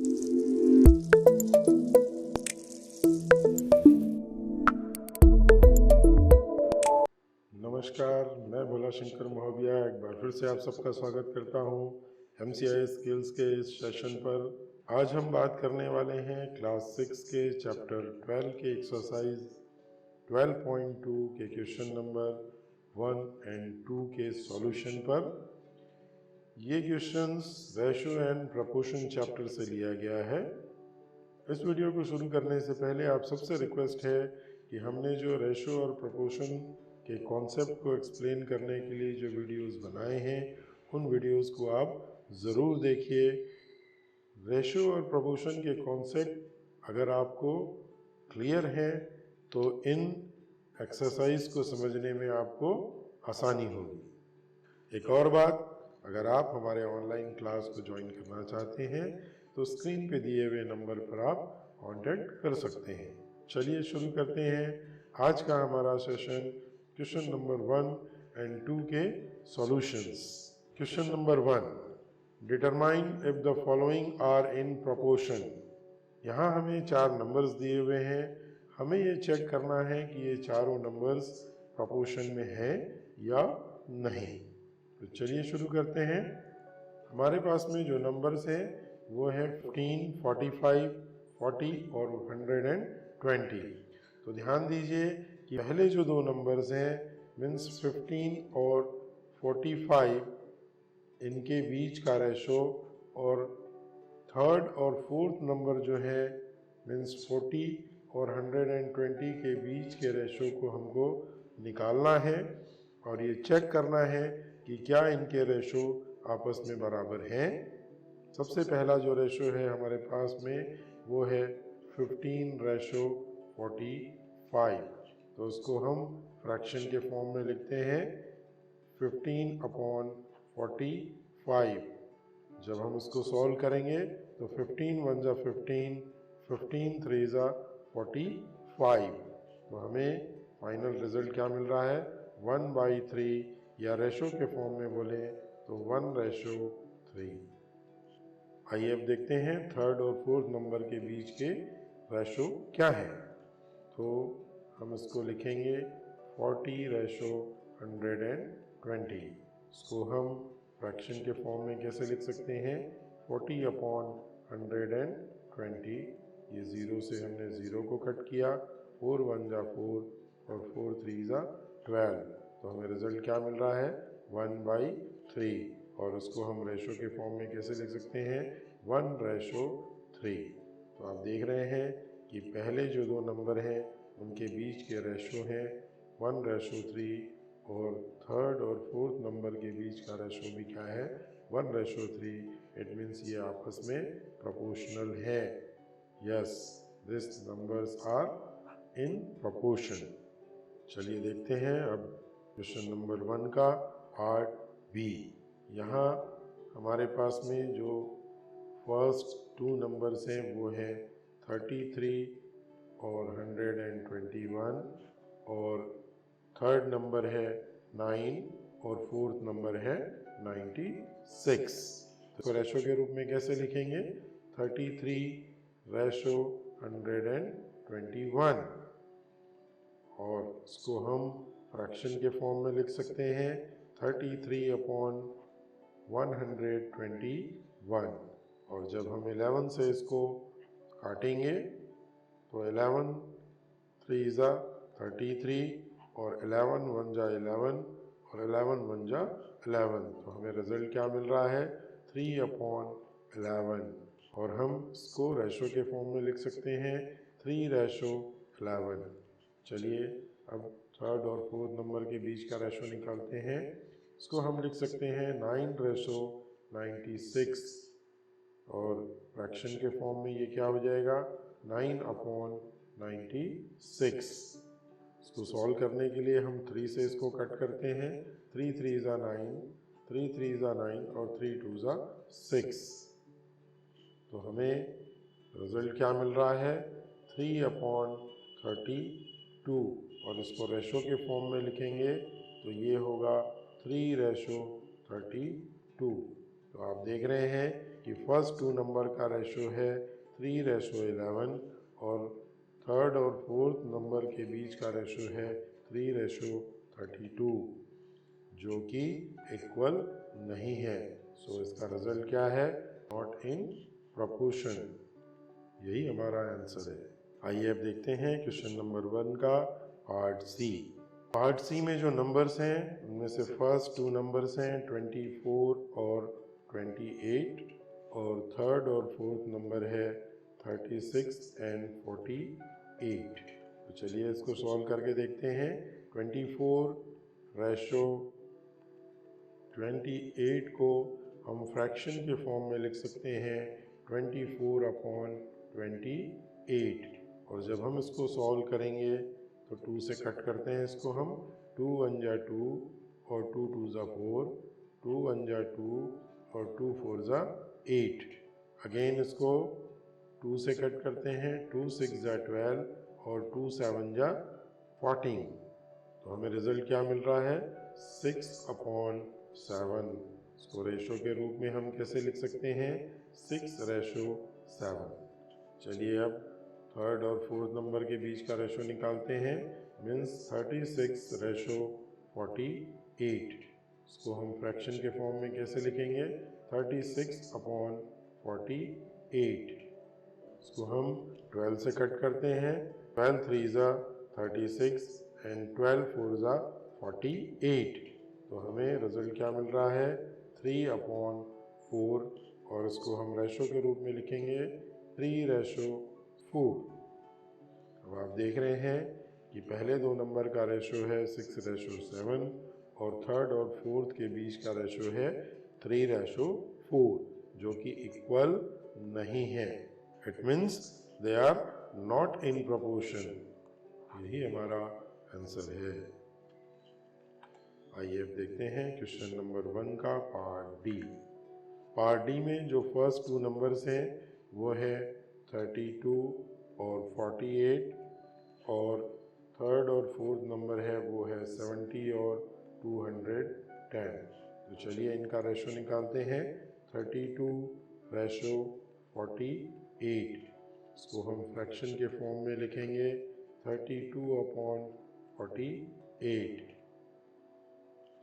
नमस्कार, मैं भोला शंकर महोबिया एक बार फिर से आप सबका स्वागत करता हूँ MCI स्किल्स के इस सेशन पर। आज हम बात करने वाले हैं क्लास 6 के चैप्टर 12 के एक्सरसाइज 12.2 के क्वेश्चन नंबर 1 एंड 2 के सॉल्यूशन पर। ये questions ratio and proportion chapter से लिया गया है। इस वीडियो को शुरू करने से पहले आप सबसे रिक्वेस्ट है कि हमने जो रेशो और प्रपोर्शन के कॉन्सेप्ट को एक्सप्लेन करने के लिए जो वीडियोस बनाए हैं, उन वीडियोस को आप ज़रूर देखिए। रेशो और प्रपोर्शन के कॉन्सेप्ट अगर आपको क्लियर हैं तो इन एक्सरसाइज को समझने में आपको आसानी होगी। एक और बात, अगर आप हमारे ऑनलाइन क्लास को ज्वाइन करना चाहते हैं तो स्क्रीन पे दिए हुए नंबर पर आप कांटेक्ट कर सकते हैं। चलिए शुरू करते हैं आज का हमारा सेशन क्वेश्चन नंबर 1 एंड 2 के solutions. Question number 1, determine if the following are in proportion. यहाँ हमें 4 नंबर्स दिए हुए हैं, हमें ये चेक करना है कि ये चारों नंबर्स प्रोपोर्शन में हैं या नहीं। तो चलिए शुरू करते हैं। हमारे पास में जो नंबर्स हैं वो है 15, 45, 40 और 120। तो ध्यान दीजिए कि पहले जो दो नंबर्स हैं मीन्स 15 और 45, इनके बीच का रेशो, और थर्ड और फोर्थ नंबर जो है मीन्स 40 और 120 के बीच के रेशो को हमको निकालना है और ये चेक करना है कि क्या इनके रेशो आपस में बराबर हैं। सबसे पहला जो रेशो है हमारे पास में वो है 15:45। तो उसको हम फ्रैक्शन के फॉर्म में लिखते हैं 15/45। जब हम इसको सॉल्व करेंगे तो 15 1 जा 15, 15 3 जा 45। तो हमें फाइनल रिजल्ट क्या मिल रहा है 1/3, या रेशो के फॉर्म में बोले तो 1:3। आइए अब देखते हैं थर्ड और फोर्थ नंबर के बीच के रेशो क्या है। तो हम इसको लिखेंगे 40:120। इसको हम फ्रैक्शन के फॉर्म में कैसे लिख सकते हैं 40/120। ये 0 से हमने 0 को कट किया, 4 1 जा 4 और 4 3 जा 12। तो हमें रिजल्ट क्या मिल रहा है 1/3, और उसको हम रेशो के फॉर्म में कैसे लिख सकते हैं 1:3। तो आप देख रहे हैं कि पहले जो दो नंबर हैं उनके बीच के रेशो हैं 1:3, और थर्ड और फोर्थ नंबर के बीच का रेशो भी क्या है 1:3। इट मीन्स ये आपस में प्रोपोर्शनल है। Yes, this numbers are in proportion. चलिए देखते हैं अब क्वेश्चन नंबर 1 का पार्ट बी। यहाँ हमारे पास में जो फर्स्ट 2 नंबर्स हैं वो है 33 और 121, और थर्ड नंबर है 9 और फोर्थ नंबर है 96। तो रेशो के रूप में कैसे लिखेंगे 33:121, और इसको हम फ्रैक्शन के फॉर्म में लिख सकते हैं 33/121। और जब हम 11 से इसको काटेंगे तो 11 3 जा 33, और 11 1 जा 11, और 11 1 जा 11। तो हमें रिजल्ट क्या मिल रहा है 3/11, और हम इसको रेशो के फॉर्म में लिख सकते हैं 3:11। चलिए अब थर्ड और फोर्थ नंबर के बीच का रेशो निकालते हैं। इसको हम लिख सकते हैं 9:96, और फ्रैक्शन के फॉर्म में ये क्या हो जाएगा 9/96। इसको सॉल्व करने के लिए हम 3 से इसको कट करते हैं, 3 3 जा 9, 3 3 जा 9 और 3 2 जा 6। तो हमें रिजल्ट क्या मिल रहा है 3/32, और इसको रेशो के फॉर्म में लिखेंगे तो ये होगा 3:32। तो आप देख रहे हैं कि फर्स्ट टू नंबर का रेशो है 3:11 और थर्ड और फोर्थ नंबर के बीच का रेशो है 3:32, जो कि इक्वल नहीं है। सो इसका रिजल्ट क्या है? Not in proportion. यही हमारा आंसर है। आइए अब देखते हैं क्वेश्चन नंबर 1 का पार्ट सी। पार्ट सी में जो नंबर्स हैं उनमें से फर्स्ट टू नंबर्स हैं 24 और 28 और थर्ड और फोर्थ नंबर है 36 एंड 48। तो चलिए इसको सॉल्व करके देखते हैं। 24 रेशो 28 को हम फ्रैक्शन के फॉर्म में लिख सकते हैं 24/28, और जब हम इसको सॉल्व करेंगे तो 2 से कट करते हैं इसको हम। 2 1 जा 2 और 2 2 जा 4, 2 1 जा 2 और 2 4 जा 8। अगेन इसको 2 से कट करते हैं। 2 6 जा 12 और 2 7 जा 14। तो हमें रिजल्ट क्या मिल रहा है? 6/7। इसको रेशो के रूप में हम कैसे लिख सकते हैं? 6:7। चलिए अब थर्ड और फोर्थ नंबर के बीच का रेशो निकालते हैं। मीन्स 36:48। इसको हम फ्रैक्शन के फॉर्म में कैसे लिखेंगे? 36/48। इसको हम 12 से कट करते हैं। 12 3 जा 36 एंड 12 4 जा 48। तो हमें रिजल्ट क्या मिल रहा है? 3/4, और इसको हम रेशो के रूप में लिखेंगे 3:4। अब आप देख रहे हैं कि पहले दो नंबर का रेशो है 6:7 और थर्ड और फोर्थ के बीच का रेशो है 3:4, जो कि इक्वल नहीं है। It means they are not in proportion. यही हमारा आंसर है। आइए अब देखते हैं क्वेश्चन नंबर 1 का पार्ट डी। पार्ट डी में जो फर्स्ट टू नंबर्स हैं वो है 32 और 48, और थर्ड और फोर्थ नंबर है वो है 70 और 210। तो चलिए इनका रेशो निकालते हैं। 32:48। इसको हम फ्रैक्शन के फॉर्म में लिखेंगे 32/48।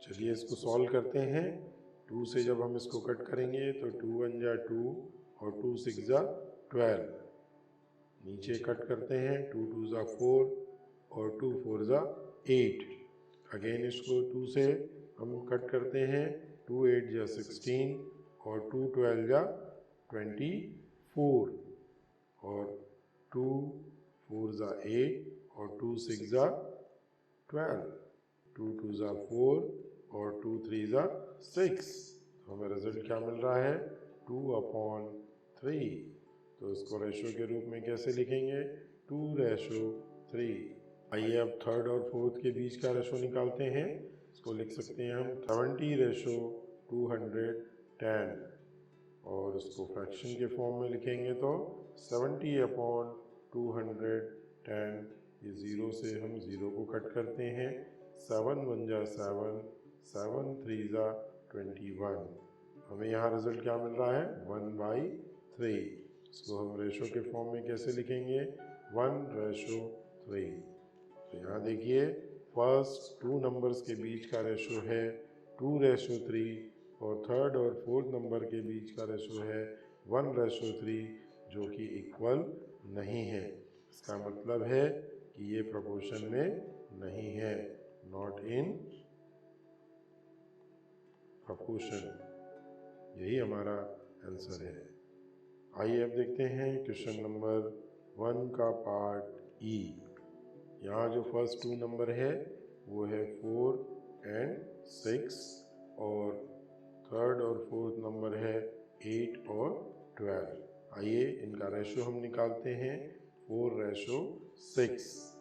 चलिए इसको सॉल्व करते हैं। 2 से जब हम इसको कट करेंगे तो 2 1 जा 2 और 2 6 जा 12। नीचे कट करते हैं। 2 2 जा 4 और 2 4 जा 8। अगेन इसको 2 से हम कट करते हैं। 2 8 जा 16 और 2 12 जा 24 और 2 4 जा 8 और 2 6 जा 12। 2 2 जा 4 और 2 3 जा 6। तो हमें रिजल्ट क्या मिल रहा है? 2/3। तो इसको रेशो के रूप में कैसे लिखेंगे? 2:3। आइए अब थर्ड और फोर्थ के बीच का रेशो निकालते हैं। इसको लिख सकते हैं हम 70:210, और इसको फ्रैक्शन के फॉर्म में लिखेंगे तो 70/210। ये 0 से हम 0 को कट करते हैं। 7 1 जा 7, 7 3 जा 21। हमें यहाँ रिजल्ट क्या मिल रहा है? 1/3। इसको हम रेशो के फॉर्म में कैसे लिखेंगे? 1:3। तो यहाँ देखिए फर्स्ट टू नंबर्स के बीच का रेशो है 2:3 और थर्ड और फोर्थ नंबर के बीच का रेशो है 1:3, जो कि इक्वल नहीं है। इसका मतलब है कि ये प्रोपोर्शन में नहीं है। Not in proportion. यही हमारा आंसर है। आइए अब देखते हैं क्वेश्चन नंबर 1 का पार्ट ई। यहाँ जो फर्स्ट टू नंबर है वो है 4 एंड 6, और थर्ड और फोर्थ नंबर है 8 और 12। आइए इनका रेशो हम निकालते हैं। 4:6।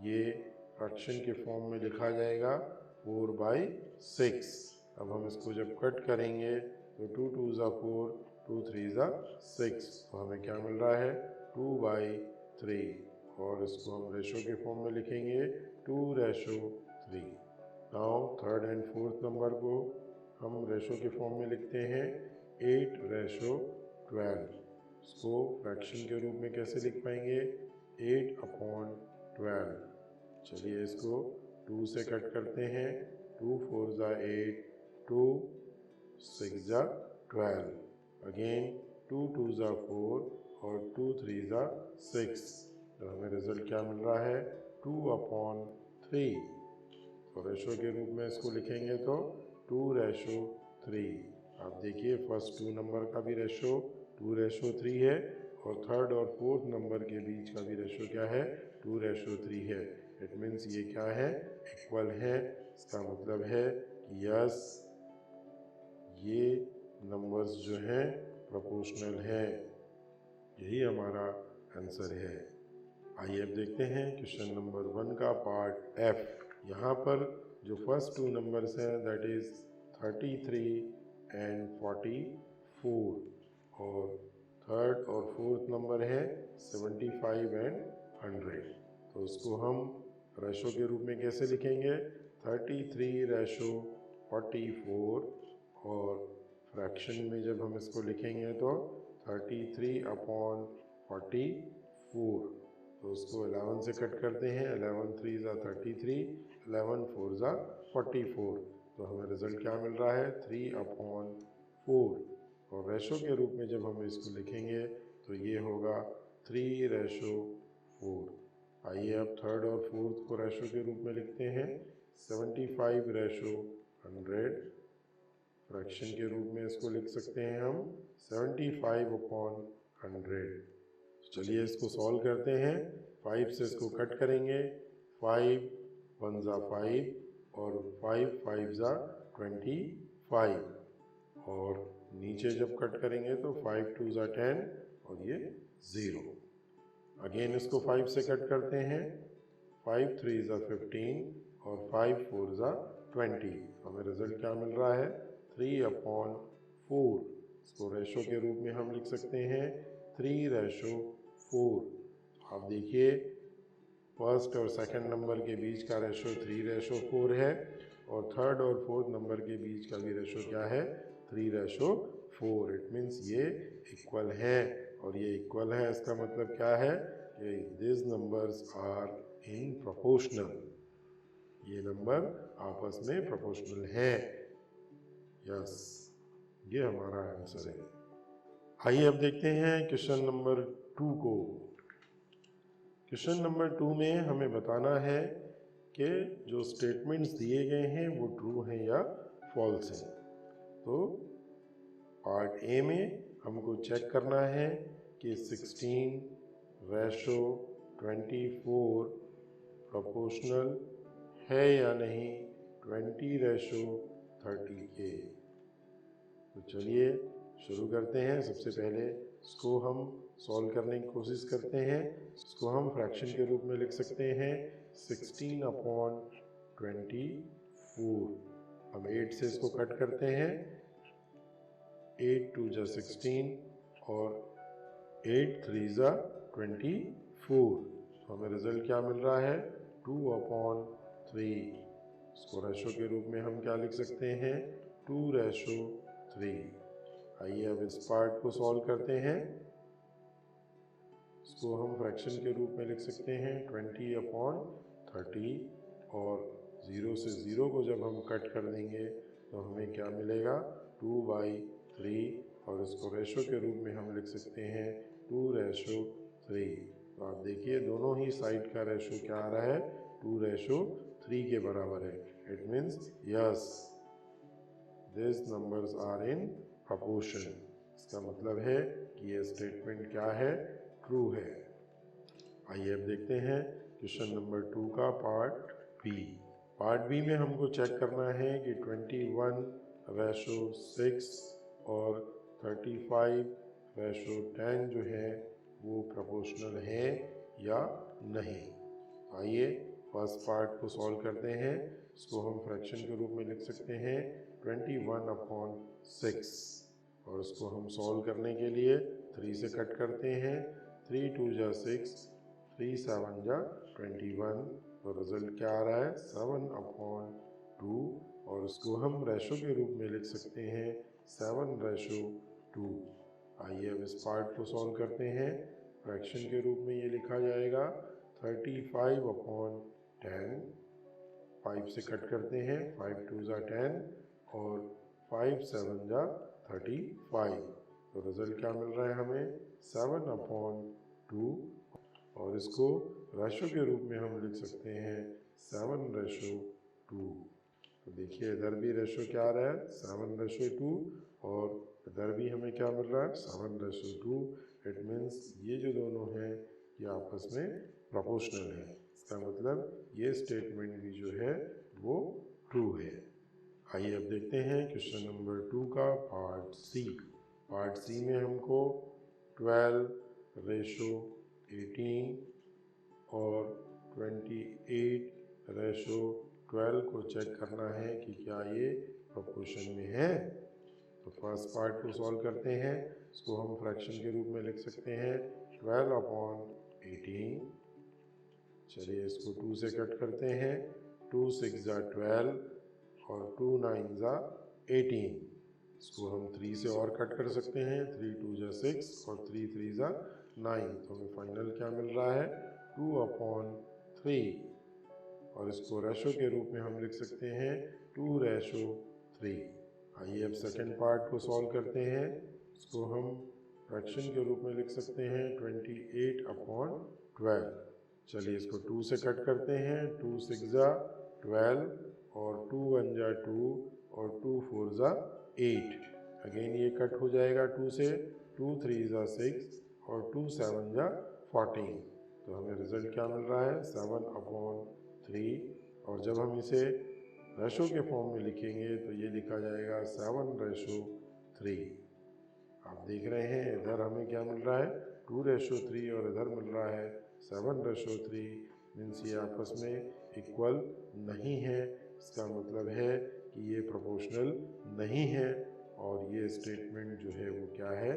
ये फ्रैक्शन के फॉर्म में लिखा जाएगा 4/6। अब हम इसको जब कट करेंगे तो 2 2 जा 4, 2 3 जा 6। तो हमें क्या मिल रहा है? 2/3, और इसको हम रेशो के फॉर्म में लिखेंगे 2:3। Now third and fourth number को हम रेशो के फॉर्म में लिखते हैं 8:3। 12। इसको फ्रैक्शन के रूप में कैसे लिख पाएंगे? 8/12। चलिए इसको 2 से कट करते हैं। 2 4 ज़ा 8, 2 6 ज़ा 12। अगेन 2 2 ज़ा 4 और 2 3 ज़ा 6। तो हमें रिजल्ट क्या मिल रहा है? 2/3। तो रेशो के रूप में इसको लिखेंगे तो 2:3। आप देखिए फर्स्ट 2 नंबर का भी रेशो 2:3 है और थर्ड और फोर्थ नंबर के बीच का भी रेशो क्या है? 2:3 है। इट मीन्स ये क्या है? इक्वल है। इसका मतलब है कि यस, ये नंबर्स जो हैं प्रोपोर्शनल हैं। यही हमारा आंसर है। आइए अब देखते हैं क्वेश्चन नंबर 1 का पार्ट एफ। यहाँ पर जो फर्स्ट 2 नंबर्स हैं दैट इज 33 एंड 44 और थर्ड और फोर्थ नंबर है 75 एंड 100। तो उसको हम रेशो के रूप में कैसे लिखेंगे? 33:44 और फ्रैक्शन में जब हम इसको लिखेंगे तो 33/44। तो उसको 11 से कट करते हैं। 11 3 ज़ा 33, 11 4 ज़ा 44। तो हमें रिजल्ट क्या मिल रहा है? 3/4। और रेशो के रूप में जब हम इसको लिखेंगे तो ये होगा 3:4। आइए अब थर्ड और फोर्थ को रेशो के रूप में लिखते हैं। 75:100। फ्रैक्शन के रूप में इसको लिख सकते हैं हम 75/100। चलिए इसको सॉल्व करते हैं। 5 से इसको कट करेंगे। 5 1 ज़ा 5 और 5 5 ज़ा 25 और नीचे जब कट करेंगे तो 5 2 ज़ा 10 और ये 0। अगेन इसको 5 से कट करते हैं। 5 3 ज़ा 15 और 5 4 ज़ा 20। हमें रिजल्ट क्या मिल रहा है? 3/4। इसको रेशो के रूप में हम लिख सकते हैं 3:4। आप देखिए फर्स्ट और सेकंड नंबर के बीच का रेशो 3:4 है और थर्ड और फोर्थ नंबर के बीच का भी रेशो क्या है? 3:4। इट मीन्स ये इक्वल है। और ये इक्वल है इसका मतलब क्या है? कि this numbers are in proportional. ये नंबर आपस में प्रोपोर्शनल है। यस, ये हमारा आंसर है। आइए अब देखते हैं क्वेश्चन नंबर 2 को। क्वेश्चन नंबर 2 में हमें बताना है कि जो स्टेटमेंट्स दिए गए हैं वो ट्रू हैं या फॉल्स हैं। तो पार्ट ए में हमको चेक करना है कि 16:24 प्रोपोर्शनल है या नहीं 20:30 के। तो चलिए शुरू करते हैं। सबसे पहले इसको हम सॉल्व करने की कोशिश करते हैं। इसको हम फ्रैक्शन के रूप में लिख सकते हैं 16/24। अब 8 से इसको कट करते हैं। 8 2 ज़ा 16 और 8 3 ज़ा 24। तो हमें रिजल्ट क्या मिल रहा है? 2/3। इसको रेशो के रूप में हम क्या लिख सकते हैं? 2:3। आइए अब इस पार्ट को सॉल्व करते हैं। इसको हम फ्रैक्शन के रूप में लिख सकते हैं 20/30 और 0 से 0 को जब हम कट कर देंगे तो हमें क्या मिलेगा? 2/3 और इसको रेशो के रूप में हम लिख सकते हैं 2:3। तो आप देखिए दोनों ही साइड का रेशो क्या आ रहा है? 2:3 के बराबर है। It means yes, this numbers are in proportion. इसका मतलब है कि ये स्टेटमेंट क्या है? ट्रू है। आइए अब देखते हैं क्वेश्चन नंबर 2 का पार्ट बी। पार्ट बी में हमको चेक करना है कि 21:6 और 35:10 जो है वो प्रोपोर्शनल है या नहीं। आइए फर्स्ट पार्ट को सॉल्व करते हैं। इसको हम फ्रैक्शन के रूप में लिख सकते हैं 21/6 और उसको हम सॉल्व करने के लिए 3 से कट करते हैं। 3 2 ज़ा 6, 3 7 ज़ा 21। तो रिजल्ट क्या आ रहा है? 7/2 और उसको हम रेशो के रूप में लिख सकते हैं 7:2। आइए अब इस पार्ट को सॉल्व करते हैं। फ्रैक्शन के रूप में ये लिखा जाएगा 35/10। 5 से कट करते हैं, 5 2 ज़ा 10 और 5 7 ज़ा 35। तो रिजल्ट क्या मिल रहा है हमें 7/2 और इसको रेशो के रूप में हम लिख सकते हैं 7/2। तो देखिए इधर भी रेशो क्या आ रहा है 7/2 और इधर भी हमें क्या मिल रहा है 7/2। इट मीन्स ये जो दोनों हैं ये आपस में प्रोपोर्शनल है। इसका मतलब ये स्टेटमेंट भी जो है वो ट्रू है। आइए अब देखते हैं क्वेश्चन नंबर 2 का पार्ट सी। पार्ट सी में हमको 12/18 और 28/12 को चेक करना है कि क्या ये प्रोपोर्शन में है। तो फर्स्ट पार्ट को सॉल्व करते हैं। इसको हम फ्रैक्शन के रूप में लिख सकते हैं 12/18। चलिए इसको 2 से कट करते हैं, 2 6 ज़ा 12 और 2 9 ज़ा 18। इसको हम 3 से और कट कर सकते हैं, 3 2 ज़ा 6 और 3 3 ज़ा 9। तो हमें फाइनल क्या मिल रहा है 2/3 और इसको रेशो के रूप में हम लिख सकते हैं 2/3। आइए अब सेकेंड पार्ट को सॉल्व करते हैं। इसको हम फ्रैक्शन के रूप में लिख सकते हैं 28/12। चलिए इसको 2 से कट करते हैं, 2 6 ज़ा 12 और 2 1 ज़ा 2 और 2 4 ज़ा 8। अगेन ये कट हो जाएगा 2 से, 2 3 ज़ा 6 और 2 7 ज़ा 14। तो हमें रिजल्ट क्या मिल रहा है 7/3 और जब हम इसे रेशो के फॉर्म में लिखेंगे तो ये लिखा जाएगा 7/3। आप देख रहे हैं इधर हमें क्या मिल रहा है 2/3 और इधर मिल रहा है 7/3। मीन्स ये आपस में इक्वल नहीं है। इसका मतलब है कि ये प्रोपोर्शनल नहीं है और ये स्टेटमेंट जो है वो क्या है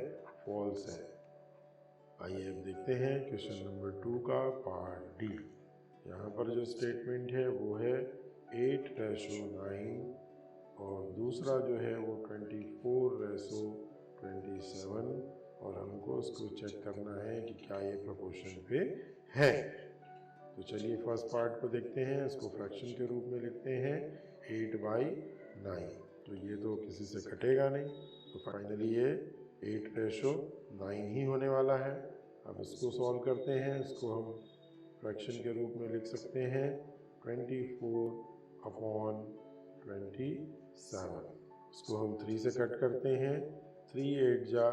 फॉल्स है। आइए अब देखते हैं क्वेश्चन नंबर 2 का पार्ट डी। यहाँ पर जो स्टेटमेंट है वो है 8/9 और दूसरा जो है वो 24/27 और हमको इसको चेक करना है कि क्या ये प्रोपोर्शन पे है। तो चलिए फर्स्ट पार्ट को देखते हैं। इसको फ्रैक्शन के रूप में लिखते हैं 8/9। तो ये तो किसी से कटेगा नहीं, तो फाइनली ये 8/9 ही होने वाला है। अब इसको सॉल्व करते हैं। इसको हम फ्रैक्शन के रूप में लिख सकते हैं 24/27। इसको हम 3 से कट करते हैं, 3 8 ज़ा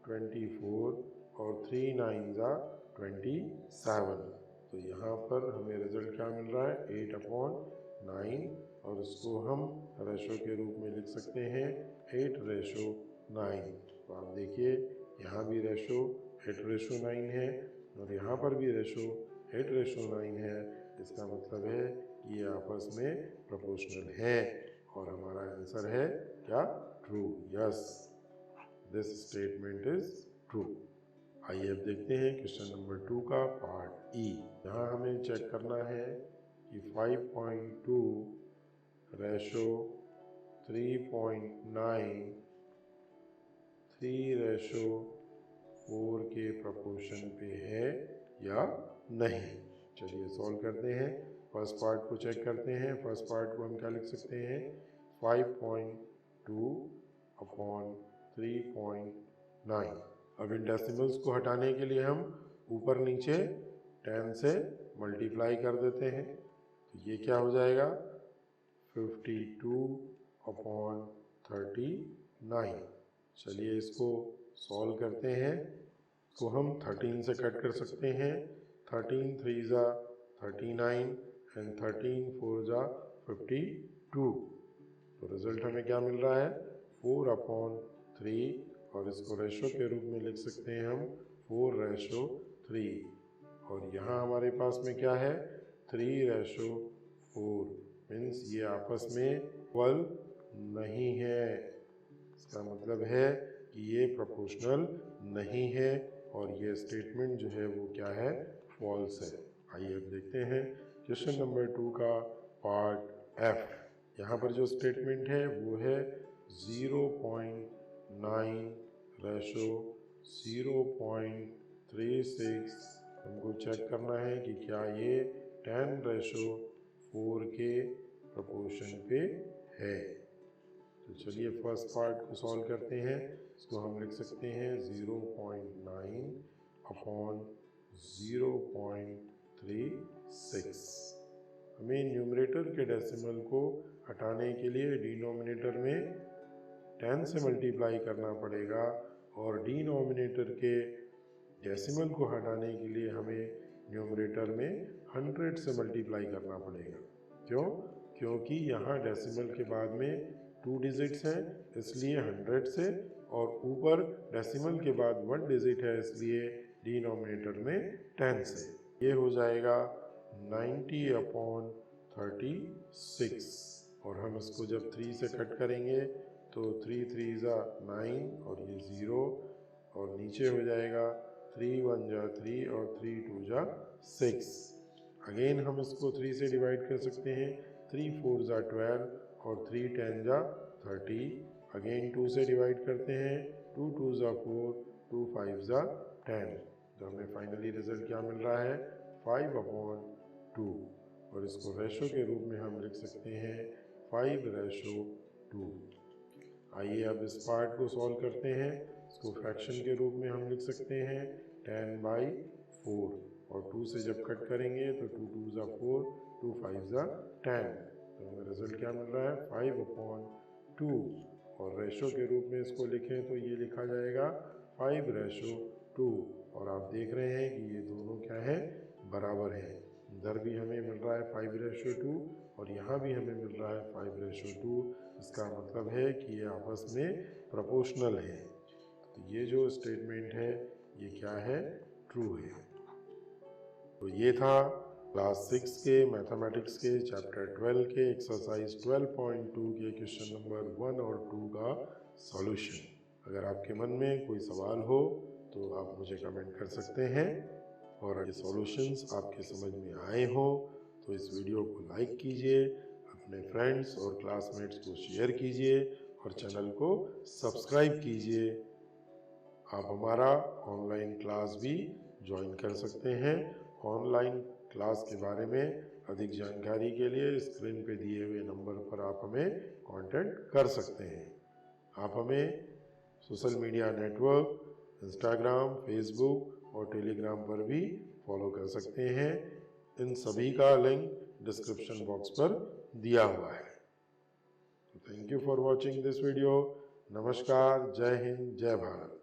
24 और 3 9 ज़ा 27। तो यहाँ पर हमें रिजल्ट क्या मिल रहा है 8/9 और इसको हम रेशो के रूप में लिख सकते हैं 8/9। तो आप देखिए यहाँ भी रेशो 8/9 है और यहाँ पर भी रेशो 8/9 है। इसका मतलब है कि ये आपस में प्रोपोर्शनल है और हमारा आंसर है क्या true. Yes, this statement is true. आइए अब देखते हैं क्वेश्चन नंबर 2 का पार्ट ई। यहाँ हमें चेक करना है कि 5.2 रेशो 3.9 3/4 के प्रोपोर्शन पे है या नहीं। चलिए सॉल्व करते हैं। फर्स्ट पार्ट को चेक करते हैं। फर्स्ट पार्ट को हम क्या लिख सकते हैं 5.2/3.9। अब इन डेसिमल्स को हटाने के लिए हम ऊपर नीचे 10 से मल्टीप्लाई कर देते हैं। तो ये क्या हो जाएगा 52/39। चलिए इसको सॉल्व करते हैं। तो हम 13 से कट कर सकते हैं, 13 3 ज़ा 39 एंड 13 4 ज़ा 52। तो रिजल्ट हमें क्या मिल रहा है 4/3 और इसको रेशो के रूप में लिख सकते हैं हम 4/3 और यहाँ हमारे पास में क्या है 3/4। मीन्स ये आपस में इक्वल नहीं है। इसका मतलब है कि ये प्रोपोर्शनल नहीं है और ये स्टेटमेंट जो है वो क्या है फॉल्स है। आइए अब देखते हैं क्वेश्चन नंबर 2 का पार्ट एफ। यहाँ पर जो स्टेटमेंट है वो है 0.9/10 0.36 हमको चेक करना है कि क्या ये 10:4 के प्रोपोर्शन पे है। तो चलिए फर्स्ट पार्ट को सॉल्व करते हैं। इसको हम लिख सकते हैं 0.9/0.36। हमें न्यूमरेटर के डेसिमल को हटाने के लिए डिनोमिनेटर में 10 से मल्टीप्लाई करना पड़ेगा और डिनोमिनेटर के डेसिमल को हटाने के लिए हमें न्यूमरेटर में 100 से मल्टीप्लाई करना पड़ेगा। क्यों? क्योंकि यहाँ डेसिमल के बाद में 2 डिजिट्स हैं इसलिए 100 से, और ऊपर डेसिमल के बाद 1 डिजिट है इसलिए डिनोमिनेटर में 10 से। ये हो जाएगा 90/36। और हम इसको जब 3 से कट करेंगे तो 3 3 9 और ये 0, और नीचे हो जाएगा 3 1 3 और 3 2 6। अगेन हम इसको 3 से डिवाइड कर सकते हैं। 3 4 12 और 3 10 30। अगेन 2 से डिवाइड करते हैं। 2 2 4 2 5 10। तो हमें फाइनली रिजल्ट क्या मिल रहा है? 5/2। और इसको रेशो के रूप में हम लिख सकते हैं 5:2। आइए अब इस पार्ट को सॉल्व करते हैं। इसको फ्रैक्शन के रूप में हम लिख सकते हैं 10/4, और 2 से जब कट करेंगे तो 2 2 4 2 5 10। तो हमें रिजल्ट क्या मिल रहा है? 5/2। और रेशो के रूप में इसको लिखें तो ये लिखा जाएगा 5:2। और आप देख रहे हैं कि ये दोनों क्या है? बराबर हैं। इधर भी हमें मिल रहा है 5:2 और यहाँ भी हमें मिल रहा है 5:2। इसका मतलब है कि ये आपस में प्रोपोर्शनल है। तो ये जो स्टेटमेंट है ये क्या है? ट्रू है। तो ये था क्लास 6 के मैथमेटिक्स के चैप्टर 12 के एक्सरसाइज 12.2 के क्वेश्चन नंबर 1 और 2 का सॉल्यूशन। अगर आपके मन में कोई सवाल हो तो आप मुझे कमेंट कर सकते हैं, और ये सॉल्यूशंस आपके समझ में आए हो तो इस वीडियो को लाइक कीजिए, अपने फ्रेंड्स और क्लासमेट्स को शेयर कीजिए और चैनल को सब्सक्राइब कीजिए। आप हमारा ऑनलाइन क्लास भी ज्वाइन कर सकते हैं। ऑनलाइन क्लास के बारे में अधिक जानकारी के लिए स्क्रीन पे दिए हुए नंबर पर आप हमें कांटेक्ट कर सकते हैं। आप हमें social media network Instagram, Facebook और टेलीग्राम पर भी फॉलो कर सकते हैं। इन सभी का लिंक डिस्क्रिप्शन बॉक्स पर दिया हुआ है। Thank you for watching this video. नमस्कार, जय हिंद, जय भारत।